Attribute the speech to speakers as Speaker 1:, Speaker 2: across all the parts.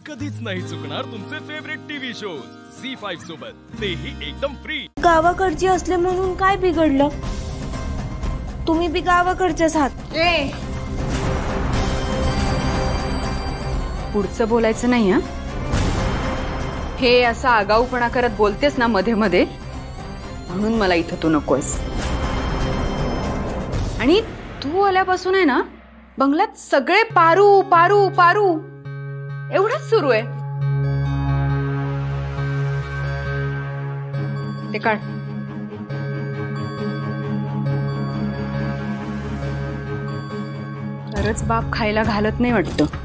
Speaker 1: कधीच नाही चुकणार तुमचे फेवरेट टीव्ही शोज झी5 सोबत, तेही एकदम फ्री।
Speaker 2: गावाकडची असले म्हणून काय बिघडलं? तुम्ही बी गावाकडचेच आहात।
Speaker 3: पुढचं बोलायचं नाही हं? हे असं आगाऊपणा करत बोलतेस ना मध्ये मध्ये, म्हणून मला इथं तू नकोयस। आणि तू आल्यापासून आहे ना बंगल्यात सगळे पारू पारू पारू एवढंच सुरू आहे। ते काढ। खरंच बाप खायला घालत नाही वाटतं।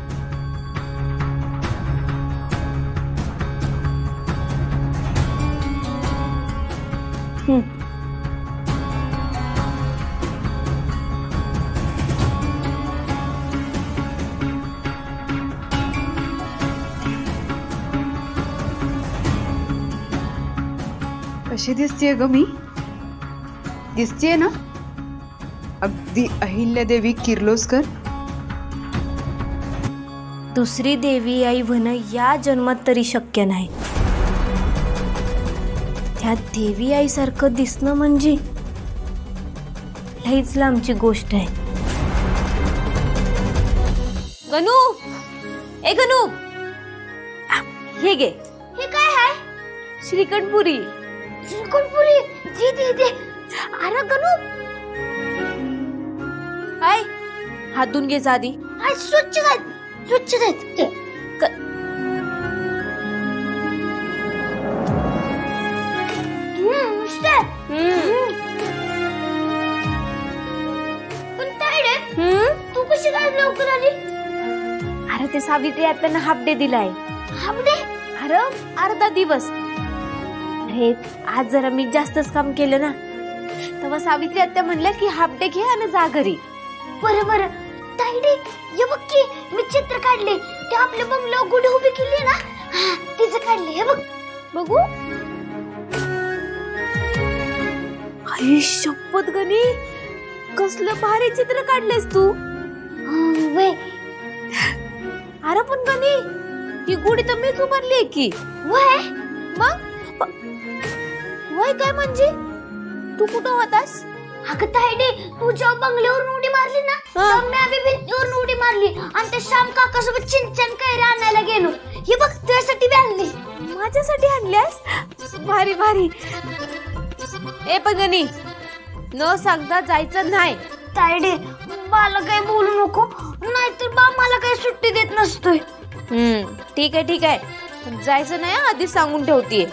Speaker 3: कशी दिसतीये ग मी? दिसतीये ना अगदी अहिल्यादेवी किर्लोस्कर।
Speaker 2: दुसरी देवी आई होणं या जन्मात तरी शक्य नाही। त्या देवी आई सारखं दिसणं म्हणजे लईच लांबची गोष्ट आहे। गणू, ए गणू, हे घे। हे काय आहे? श्रीखंडपुरी। श्रीखंडपुरी जी दे दे। अरे गणू, हाय हात धुवून घे आधी। हाय स्वच्छ घाल, स्वच्छ घाल। तू कशी काय लवकर आली? अरे ते सावित्री आत्यानं हाफ डे दिलाय। Half day? अरे अर्धा दिवस। अरे आज जरा मी जास्तच काम केलं ना, तेव्हा सावित्री आत्या म्हणल्या की हाफ डे घे आणि जा घरी। बरं बरं ताईडे, ये बघ की मी चित्र काढले। ते आपल्या बंगल्यावर गुढी उभी केली ना, तिचं काढले। हे बघ, बघू। अरे शपथ गणी, कसलं भारी चित्र काढलेस तू। वे अरे पण गणी, ही गुढी तर मीच उभारली की। वय मग वय काय म्हणजे? तू कुठं होतास? अगं ताईडे, तू जेव्हा बंगल्यावरून उडी मारली ना, तेव्हा मी आधी भिंतीवरून उडी मारली आणि ते श्याम काकासोबत चिंचन कैऱ्या आणायला गेलो। हे बघ तुझ्यासाठी बी आणली। माझ्यासाठी आणल्यास? भारी भारी। ए पण गणी, न सांगता जायचं नाही। ताईडे, बाला काही बोलू नको, नाहीतर बा मला काही सुट्टी देत नसतोय। ठीक आहे ठीक आहे, पण जायचं नाही आधी सांगून ठेवतीये।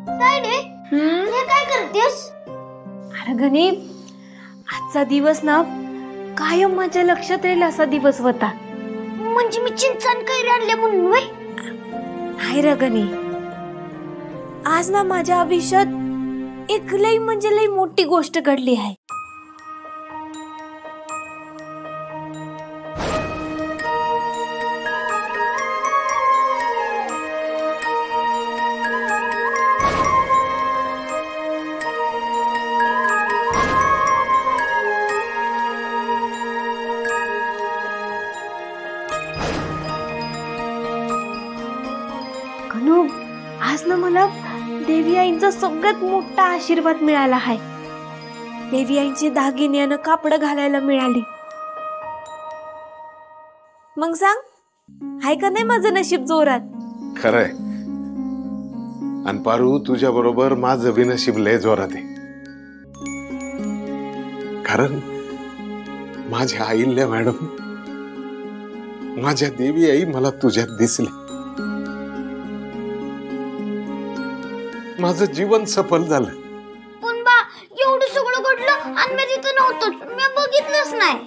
Speaker 2: ताईडे, हे काय करतेस? अरे गणी, आजचा दिवस ना कायम माझ्या लक्षात राहील असा दिवस होता। म्हणजे मी चिंचन कैरी आणले म्हणून? वय नाही रे गणी, आज ना माझ्या आयुष्यात एक लई म्हणजे लई मोठी गोष्ट घडली आहे। गणू, आज ना मला देवी आईंचा सगळ्यात मोठा आशीर्वाद मिळाला आहे। देवी आईंचे दागिने आणि कापड घालायला मिळाली। मग सांग, हाय का नाही माझं नशीब जोरात?
Speaker 4: खरंय, आणि पारू तुझ्या बरोबर माझं बी नशीब लय जोरात आहे। कारण माझ्या आईल्या मॅडम, माझ्या देवी आई मला तुझ्यात दिसले। माझं जीवन सफल झालं।
Speaker 5: पण बा, एवढं सगळं घडलं आणि मी तिथं नव्हतोच, मी बघितलंच नाही।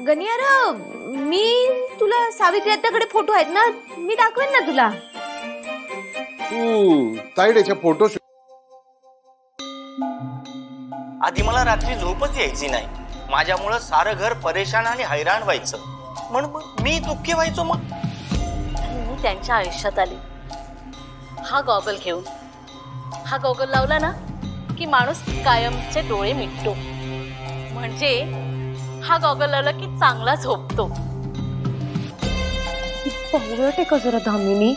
Speaker 2: गणियार, मी तुला सावित्री आत्याकडे फोटो आहेत ना, मी दाखवेन ना तुला।
Speaker 4: तू ताईडेच्या फोटो
Speaker 6: आधी मला रात्री झोपच यायची नाही, माझ्यामुळं सारं घर परेशान आणि हैराण व्हायचं. म्हणून मग मी दुःखी व्हायचो. मग
Speaker 2: मी त्यांच्या आयुष्यात आले. हा गॉगल घेऊन, हा गॉगल लावला ना की माणूस कायमचे डोळे मिटतो. म्हणजे हा गॉगल लावला की चांगला झोपतो.
Speaker 7: पवळटे का जरा धामिनी.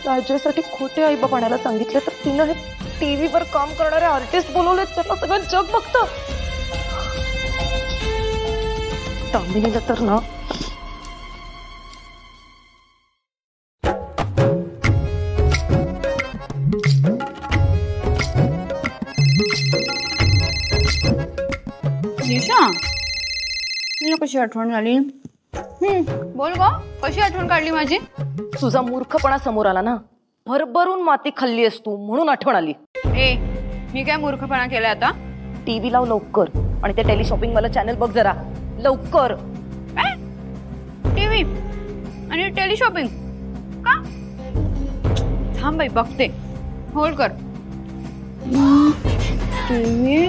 Speaker 7: राज्यासाठी खोटे आई बाप आणायला सांगितले तर तिनं हे टीव्ही वर काम करणारे आर्टिस्ट बोलवले. त्यांना सगळं जग बघतं. धामिनीला तर ना
Speaker 3: निशा, तुला कशी आठवण झाली? बोल ग, कशी आठवण काढली माझी?
Speaker 7: तुझा मूर्खपणा समोर आला ना. भरभरून माती खाल्ली आहेस तू म्हणून आठवण आली.
Speaker 3: ए, मी काय मूर्खपणा केलाय आता?
Speaker 7: टीव्ही लाव लवकर आणि ते टेलिशॉपिंग वाला चॅनल बघ जरा लवकर.
Speaker 3: टीव्ही आणि टेलिशॉपिंग का? थांब बाई बघते. होल्ड कर. टीव्ही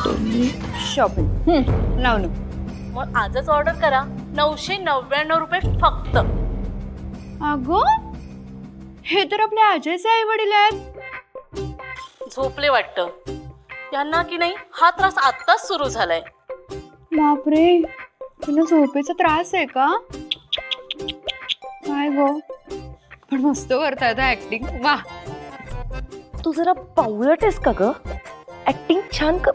Speaker 3: टेलिशॉपिंग लावलं.
Speaker 2: मग आजच ऑर्डर करा. 999 रुपये फक्त.
Speaker 3: अगं, हे तर आपल्या अजयचे आई वडील आहेत.
Speaker 2: झोपले वाटतं. यांना की नाही हा त्रास आत्ताच सुरू झालाय.
Speaker 3: बापरे, तुला झोपेचा त्रास आहे का? काय गो, पण मस्त करतायत ऍक्टिंग. वा,
Speaker 7: तू जरा पावळट आहेस का ग? ऍक्टिंग छान कर.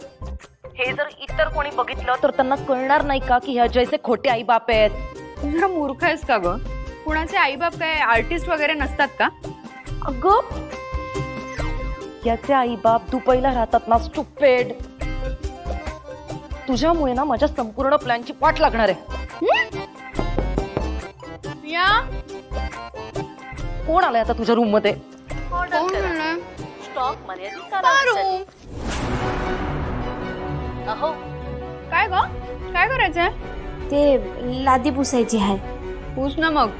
Speaker 7: हे जर इतर कोणी बघितलं तर त्यांना कळणार नाही का की हे अजयचे खोटे आई बाप आहेत?
Speaker 3: तू जरा मूर्ख आहेस का ग? कुणाचे आई बाप काय आर्टिस्ट वगैरे नसतात का?
Speaker 7: अगं, याचे आई बाप दुबईला राहतात ना. स्टुपिड. तुझ्यामुळे ना माझ्या संपूर्ण प्लॅनची वाट लागणार आहे.
Speaker 3: या,
Speaker 7: कोण आलंय आता तुझ्या रूम मध्ये?
Speaker 2: ऑर्डर करा. स्टॉक मर्यादित कालावधीसाठी. अहो,
Speaker 3: काय ग, काय करायचंय?
Speaker 5: ते लादी पुसायची आहे.
Speaker 3: पूछ ना मग.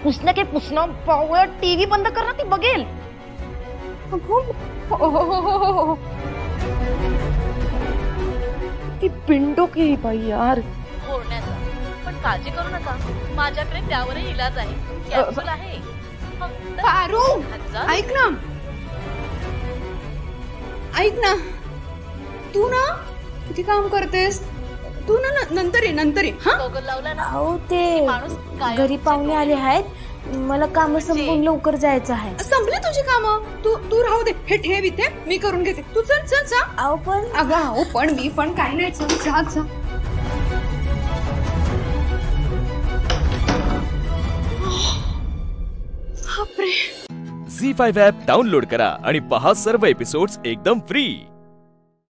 Speaker 7: पुसणं के पुसणं. पावळट, टीव्ही बंद कर ना, ती बघेल. ती पिंडो की बाई यार.
Speaker 2: बोलण्याचा पण काळजी करू नका. माझ्याकडे त्यावरही इलाज आहे. कॅप्सूल आहे. फक्त
Speaker 3: पारू,
Speaker 2: 1000.
Speaker 3: ऐक ना, ऐक ना, तू ना किती काम करतेस. तू ना नंतर ये. हा,
Speaker 2: गॉगल लावला ना.
Speaker 5: अहो ते
Speaker 2: माणूस कायमचे
Speaker 5: घरी पाहुणे आले आहेत. मला काम संपून लवकर जायचं आहे.
Speaker 3: संपले तुझी कामं. तू राहू दे. हे ठेव इथे, मी करून घेते. तू चल चल जा.
Speaker 5: अहो पण
Speaker 3: अगं अहो, पण मी पण काही नाही. चल जा जा.
Speaker 1: झी5 ॲप डाउनलोड करा आणि पहा सर्व एपिसोड्स एकदम फ्री.